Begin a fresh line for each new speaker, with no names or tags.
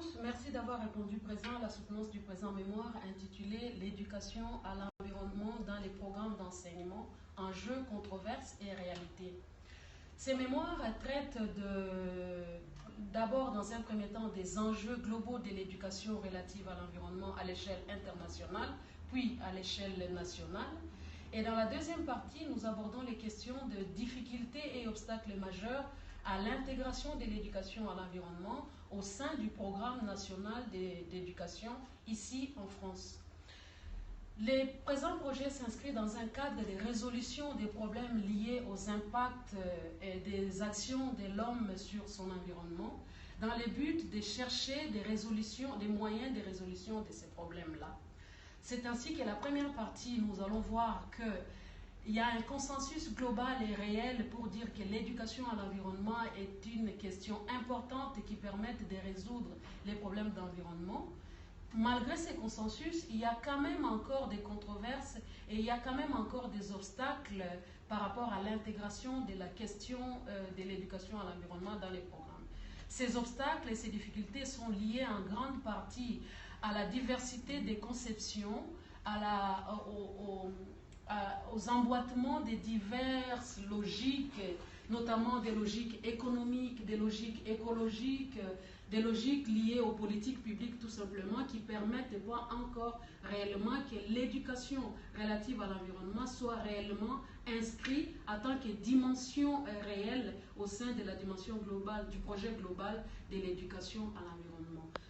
tous, merci d'avoir répondu présent à la soutenance du présent mémoire intitulé «L'éducation à l'environnement dans les programmes d'enseignement, enjeux, controverses et réalités». Ces mémoires traitent d'abord, dans un premier temps, des enjeux globaux de l'éducation relative à l'environnement à l'échelle internationale, puis à l'échelle nationale. Et dans la deuxième partie, nous abordons les questions de difficultés et obstacles majeurs à l'intégration de l'éducation à l'environnement au sein du programme national d'éducation ici en France. Les présents projets s'inscrivent dans un cadre de résolution des problèmes liés aux impacts et des actions de l'homme sur son environnement, dans le but de chercher des moyens de résolution de ces problèmes-là. C'est ainsi que la première partie, nous allons voir qu'il y a un consensus global et réel pour dire que l'éducation à l'environnement est une question importante et qui permet de résoudre les problèmes d'environnement. Malgré ces consensus, il y a quand même encore des controverses et il y a quand même encore des obstacles par rapport à l'intégration de la question de l'éducation à l'environnement dans les programmes. Ces obstacles et ces difficultés sont liés en grande partie à la diversité des conceptions, aux emboîtements des diverses logiques, notamment des logiques économiques, des logiques écologiques, des logiques liées aux politiques publiques tout simplement, qui permettent de voir encore réellement que l'éducation relative à l'environnement soit réellement inscrite en tant que dimension réelle au sein de la dimension globale, du projet global de l'éducation à l'environnement.